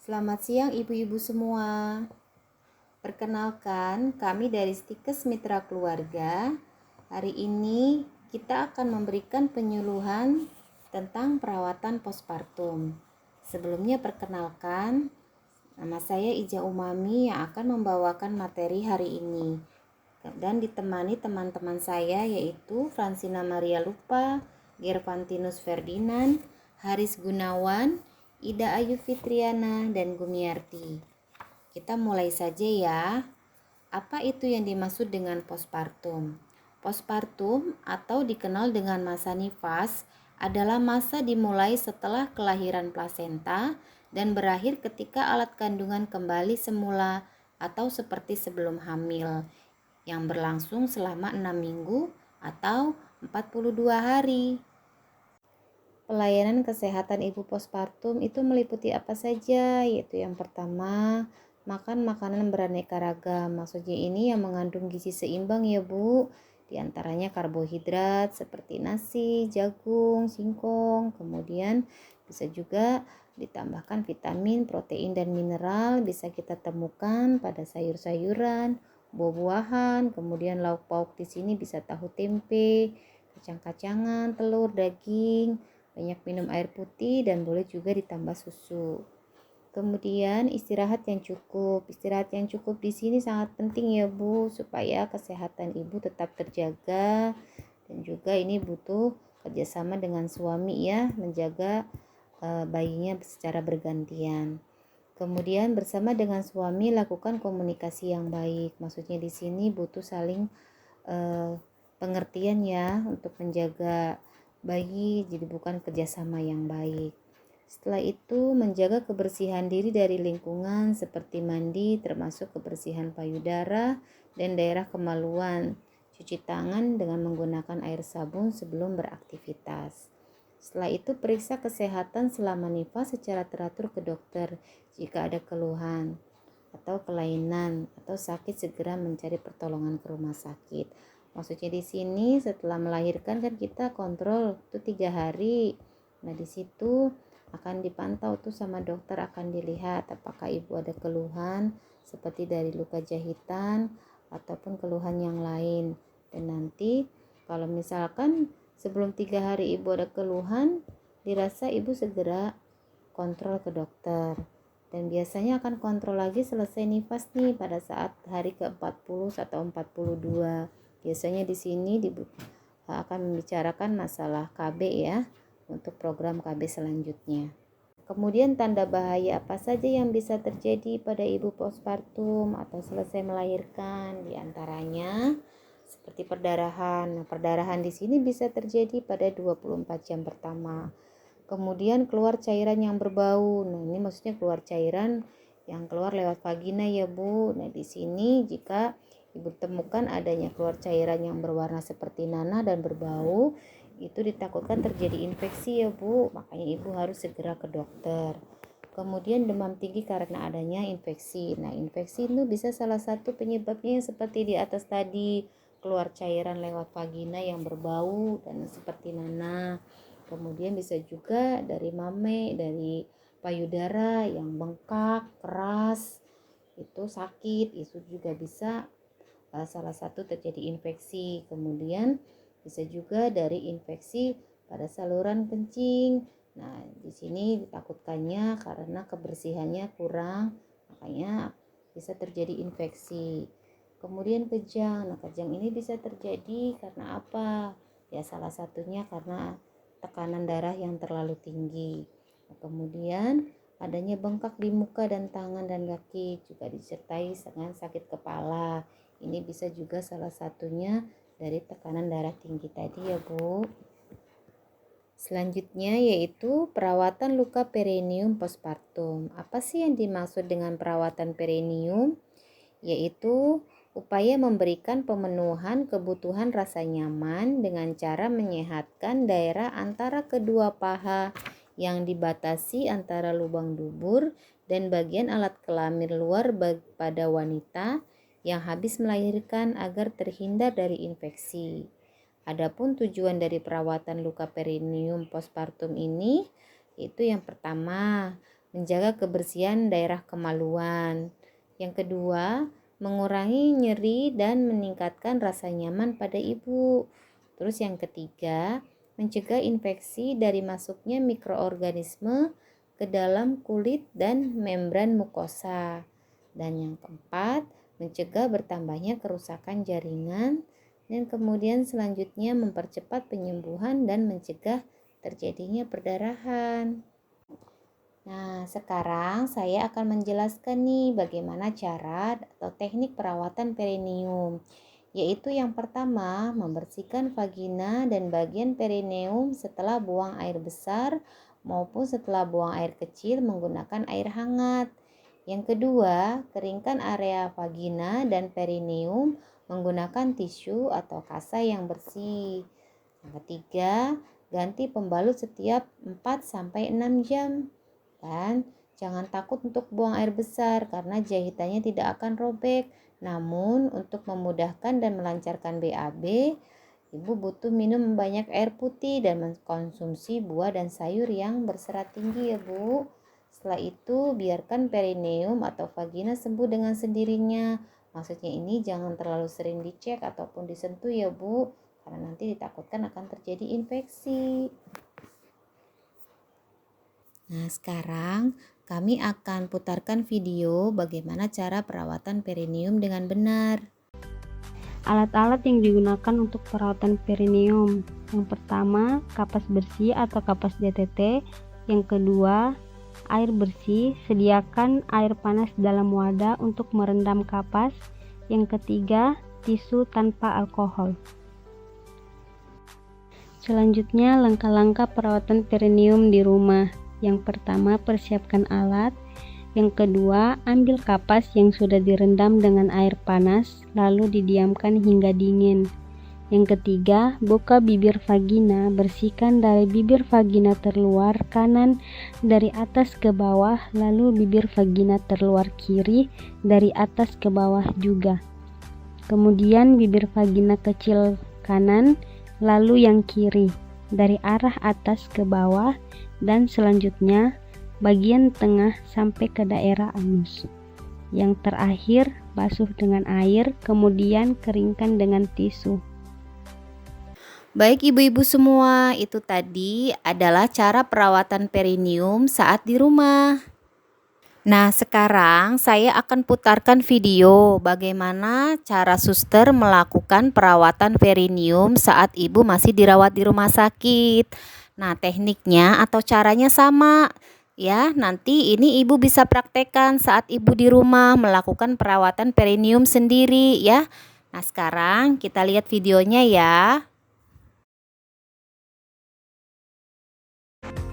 Selamat siang ibu-ibu semua. Perkenalkan, kami dari Stikes Mitra Keluarga. Hari ini kita akan memberikan penyuluhan tentang perawatan postpartum. Sebelumnya perkenalkan, nama saya Ija Umami yang akan membawakan materi hari ini. Dan ditemani teman-teman saya yaitu Fransina Maria Lupa, Gervantinus Ferdinand, Haris Gunawan, Ida Ayu Fitriana, dan Gumiarti. Kita mulai saja ya. Apa itu yang dimaksud dengan postpartum? Postpartum atau dikenal dengan masa nifas adalah masa dimulai setelah kelahiran plasenta dan berakhir ketika alat kandungan kembali semula atau seperti sebelum hamil yang berlangsung selama 6 minggu atau 42 hari. Pelayanan kesehatan ibu postpartum itu meliputi apa saja? Yaitu yang pertama, makan makanan beraneka ragam. Maksudnya ini yang mengandung gizi seimbang ya Bu. Di antaranya karbohidrat seperti nasi, jagung, singkong. Kemudian bisa juga ditambahkan vitamin, protein, dan mineral. Bisa kita temukan pada sayur-sayuran, buah-buahan. Kemudian lauk pauk di sini bisa tahu tempe, kacang-kacangan, telur, daging. Banyak minum air putih dan boleh juga ditambah susu. Kemudian istirahat yang cukup. Istirahat yang cukup di sini sangat penting ya Bu, supaya kesehatan ibu tetap terjaga, dan juga ini butuh kerjasama dengan suami ya, menjaga bayinya secara bergantian. Kemudian bersama dengan suami lakukan komunikasi yang baik. Maksudnya di sini butuh saling pengertian ya untuk menjaga bayi, jadi bukan kerjasama yang baik. Setelah itu menjaga kebersihan diri dari lingkungan seperti mandi, termasuk kebersihan payudara dan daerah kemaluan. Cuci tangan dengan menggunakan air sabun sebelum beraktivitas. Setelah itu periksa kesehatan selama nifas secara teratur ke dokter. Jika ada keluhan atau kelainan atau sakit, segera mencari pertolongan ke rumah sakit. Maksudnya di sini setelah melahirkan kan kita kontrol tuh 3 hari. Nah di situ akan dipantau tuh sama dokter, akan dilihat apakah ibu ada keluhan seperti dari luka jahitan ataupun keluhan yang lain. Dan nanti kalau misalkan sebelum 3 hari ibu ada keluhan, dirasa ibu segera kontrol ke dokter. Dan biasanya akan kontrol lagi selesai nifas nih pada saat hari ke-40 atau 42. Biasanya di sini akan membicarakan masalah KB ya, untuk program KB selanjutnya. Kemudian tanda bahaya apa saja yang bisa terjadi pada ibu postpartum atau selesai melahirkan? Di antaranya seperti perdarahan. Nah, perdarahan di sini bisa terjadi pada 24 jam pertama. Kemudian keluar cairan yang berbau. Nah, ini maksudnya keluar cairan yang keluar lewat vagina ya Bu. Nah, di sini jika ibu temukan adanya keluar cairan yang berwarna seperti nanah dan berbau, itu ditakutkan terjadi infeksi ya Bu. Makanya ibu harus segera ke dokter. Kemudian demam tinggi karena adanya infeksi. Nah, infeksi itu bisa salah satu penyebabnya seperti di atas tadi, keluar cairan lewat vagina yang berbau dan seperti nanah. Kemudian bisa juga dari mame, dari payudara yang bengkak, keras, itu sakit, itu juga bisa salah satu terjadi infeksi. Kemudian bisa juga dari infeksi pada saluran kencing. Nah, di sini ditakutkannya karena kebersihannya kurang, makanya bisa terjadi infeksi. Kemudian kejang. Nah, kejang ini bisa terjadi karena apa? Ya, salah satunya karena tekanan darah yang terlalu tinggi. Nah, kemudian adanya bengkak di muka dan tangan dan kaki, juga disertai dengan sakit kepala. Ini bisa juga salah satunya dari tekanan darah tinggi tadi ya Bu. Selanjutnya yaitu perawatan luka perineum postpartum. Apa sih yang dimaksud dengan perawatan perineum? Yaitu upaya memberikan pemenuhan kebutuhan rasa nyaman dengan cara menyehatkan daerah antara kedua paha yang dibatasi antara lubang dubur dan bagian alat kelamin luar pada wanita yang habis melahirkan agar terhindar dari infeksi. Adapun tujuan dari perawatan luka perineum postpartum ini, itu yang pertama, menjaga kebersihan daerah kemaluan. Yang kedua, mengurangi nyeri dan meningkatkan rasa nyaman pada ibu. Terus yang ketiga, mencegah infeksi dari masuknya mikroorganisme ke dalam kulit dan membran mukosa. Dan yang keempat, mencegah bertambahnya kerusakan jaringan. Dan kemudian selanjutnya mempercepat penyembuhan dan mencegah terjadinya perdarahan. Nah, sekarang saya akan menjelaskan nih bagaimana cara atau teknik perawatan perineum. Yaitu yang pertama, membersihkan vagina dan bagian perineum setelah buang air besar maupun setelah buang air kecil menggunakan air hangat. Yang kedua, keringkan area vagina dan perineum menggunakan tisu atau kasa yang bersih. Yang ketiga, ganti pembalut setiap 4-6 jam. Dan jangan takut untuk buang air besar karena jahitannya tidak akan robek. Namun untuk memudahkan dan melancarkan BAB, ibu butuh minum banyak air putih dan mengkonsumsi buah dan sayur yang berserat tinggi ya bu. Setelah itu biarkan perineum atau vagina sembuh dengan sendirinya. Maksudnya ini jangan terlalu sering dicek ataupun disentuh ya bu, karena nanti ditakutkan akan terjadi infeksi. Nah, sekarang kami akan putarkan video bagaimana cara perawatan perineum dengan benar. Alat-alat yang digunakan untuk perawatan perineum. Yang pertama, kapas bersih atau kapas DTT. Yang kedua, air bersih. Sediakan air panas dalam wadah untuk merendam kapas. Yang ketiga, tisu tanpa alkohol. Selanjutnya, langkah-langkah perawatan perineum di rumah. Yang pertama, persiapkan alat. Yang kedua, ambil kapas yang sudah direndam dengan air panas, lalu didiamkan hingga dingin. Yang ketiga, buka bibir vagina, bersihkan dari bibir vagina terluar kanan dari atas ke bawah, lalu bibir vagina terluar kiri dari atas ke bawah juga. Kemudian bibir vagina kecil kanan, lalu yang kiri, dari arah atas ke bawah, dan selanjutnya bagian tengah sampai ke daerah anus. Yang terakhir, basuh dengan air, kemudian keringkan dengan tisu. Baik ibu-ibu semua, itu tadi adalah cara perawatan perineum saat di rumah. Nah, sekarang saya akan putarkan video bagaimana cara suster melakukan perawatan perineum saat ibu masih dirawat di rumah sakit. Nah, tekniknya atau caranya sama ya. Nanti ini ibu bisa praktekkan saat ibu di rumah melakukan perawatan perineum sendiri ya. Nah, sekarang kita lihat videonya ya.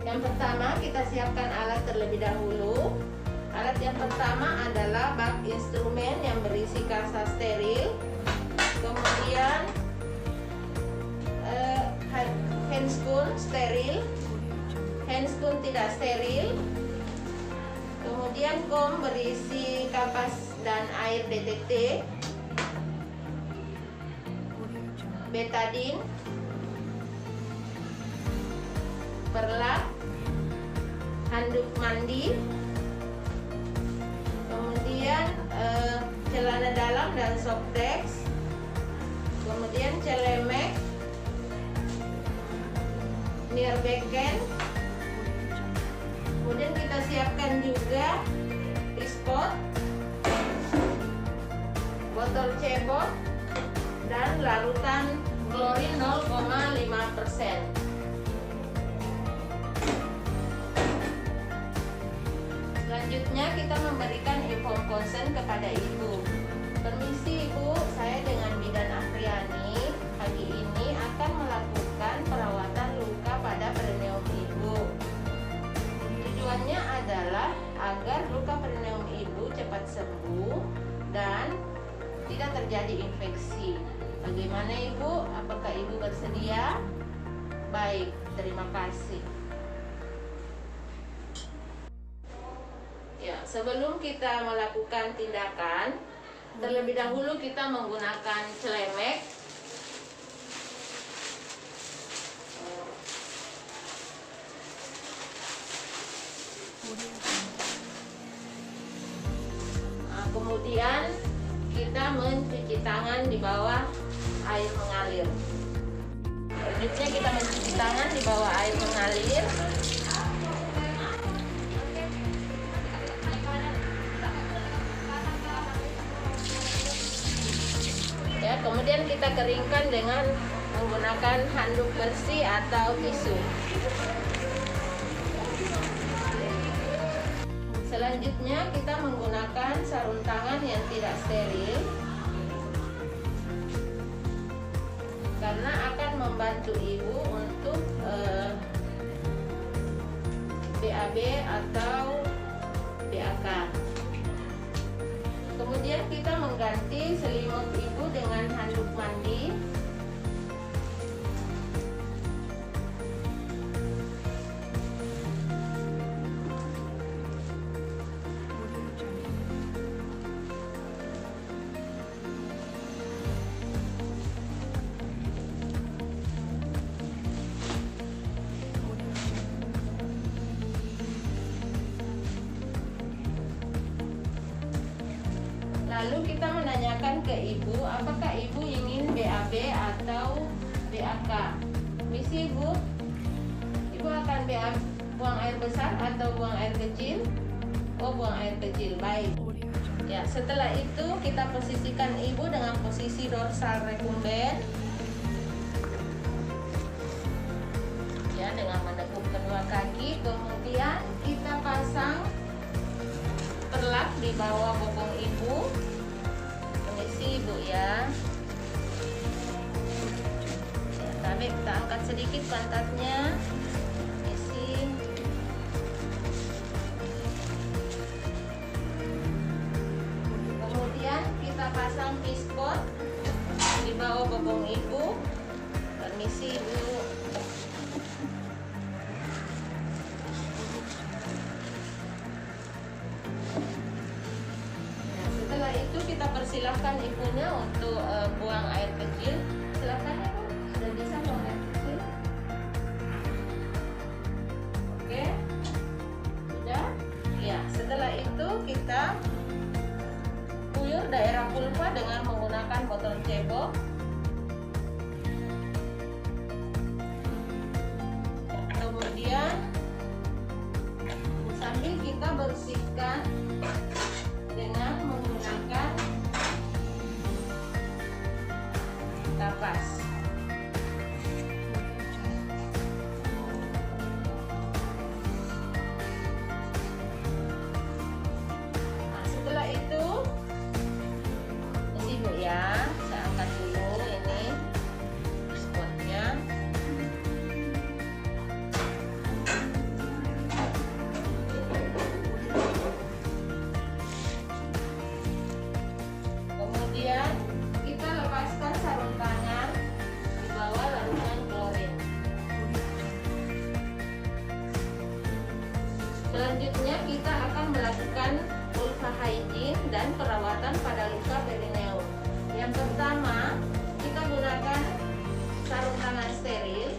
Yang pertama, kita siapkan alat terlebih dahulu. Alat yang pertama adalah bak instrumen yang berisi kasa steril. Kemudian handscoon steril, handscoon tidak steril. Kemudian kom berisi kapas dan air DTT, betadine, perlak, handuk mandi, kemudian celana dalam dan softex, kemudian celemek, nirbeken, kemudian kita siapkan juga ispot, botol cebok, dan larutan klorin 0,5%. Selanjutnya kita memberikan inform consent kepada ibu. Permisi ibu, saya dengan bidan Afriani pagi ini akan melakukan perawatan luka pada perineum ibu. Tujuannya adalah agar luka perineum ibu cepat sembuh dan tidak terjadi infeksi. Bagaimana ibu? Apakah ibu bersedia? Baik, terima kasih. Ya, sebelum kita melakukan tindakan, terlebih dahulu kita menggunakan celemek. Kemudian kita mencuci tangan di bawah air mengalir. Selanjutnya kita mencuci tangan di bawah air mengalir. Ya, kemudian kita keringkan dengan menggunakan handuk bersih atau tisu. Selanjutnya kita menggunakan sarung tangan yang tidak steril karena akan membantu ibu untuk BAB atau BAK. Kemudian kita mengganti selimut ibu dengan handuk mandi. Lalu kita menanyakan ke ibu, apakah ibu ingin BAB atau BAK? Misi ibu, ibu akan buang air besar atau buang air kecil? Oh, buang air kecil, baik. Ya, setelah itu kita posisikan ibu dengan posisi dorsal recumbens. Ya, dengan menekuk kedua kaki, kemudian kita pasang perlak di bawah bokong ibu. Permisi ibu ya. Kita angkat sedikit pantatnya. Permisi. Kemudian kita pasang pispot di bawah bokong ibu. Permisi ibu. Setelah itu kita persilahkan ibunya untuk buang air kecil. Silakan ya bu, sudah bisa buang air kecil. Oke, sudah. Ya, setelah itu kita kuyur daerah vulva dengan menggunakan botol cebok. Kemudian sambil kita bersihkan dengan menggunakan kapas. Nah, setelah itu, ini bu ya, saya angkat dulu ini spotnya. Kemudian kita lepaskan sarung tangan di bawah larutan klorin. Selanjutnya kita akan melakukan vulva hygiene dan perawatan pada luka perineum. Yang pertama, kita gunakan sarung tangan steril.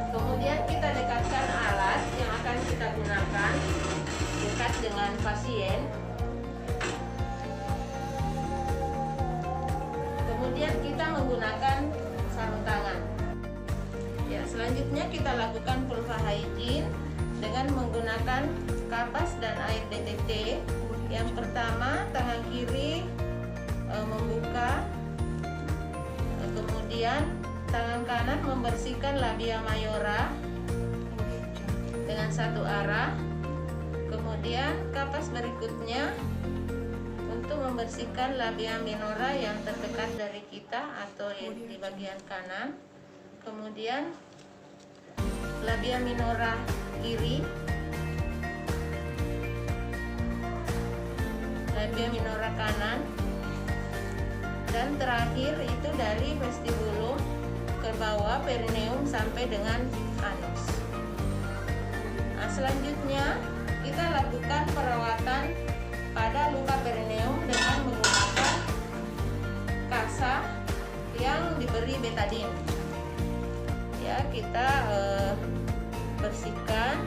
Kemudian kita dekatkan alat yang akan kita gunakan dekat dengan pasien. Kemudian kita menggunakan sarung tangan. Ya, selanjutnya kita lakukan vulva hygiene dengan menggunakan kapas dan air DTT. Yang pertama, tangan kiri membuka, kemudian tangan kanan membersihkan labia mayora dengan satu arah, kemudian Kemudian kapas berikutnya untuk membersihkan labia minora yang terdekat dari kita atau di bagian kanan. Kemudian labia minora kiri, labia minora kanan, dan terakhir itu dari vestibulum ke bawah perineum sampai dengan anus. Nah, selanjutnya kita lakukan perawatan pada luka perineum dengan menggunakan kasa yang diberi betadine. Ya, kita bersihkan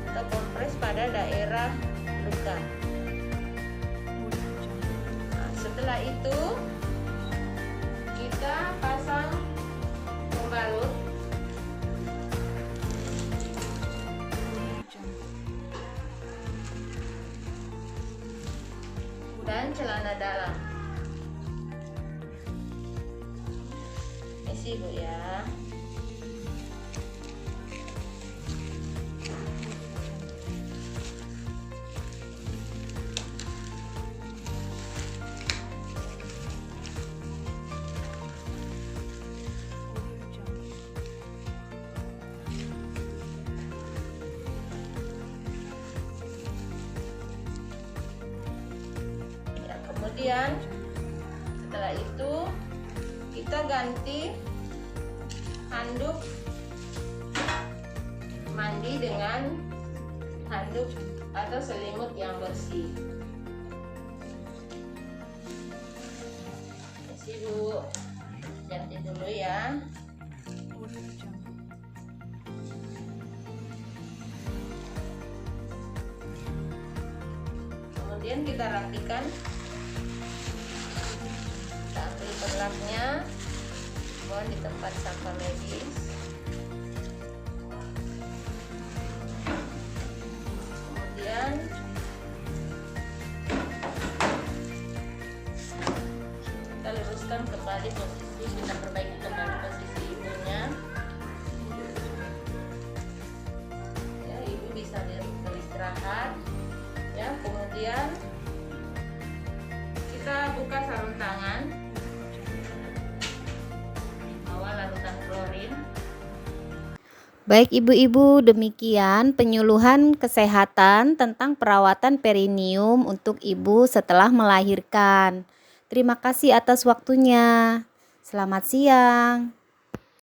atau kompres pada daerah luka. Nah, setelah itu kita pasang pembalut dan celana dalam. Isi Bu ya. Kemudian setelah itu kita ganti handuk mandi dengan handuk atau selimut yang bersih. Isi Bu, ganti dulu ya. Kemudian kita rapikan. Kita ambil perlapnya, buang di tempat sampah medis. Kemudian kita luruskan kembali posisi, kita perbaiki kembali posisi ibunya. Ya, ibu bisa beristirahat. Ya, kemudian kita buka sarung tangan, bawa larutan klorin. Baik ibu-ibu, demikian penyuluhan kesehatan tentang perawatan perineum untuk ibu setelah melahirkan. Terima kasih atas waktunya. Selamat siang.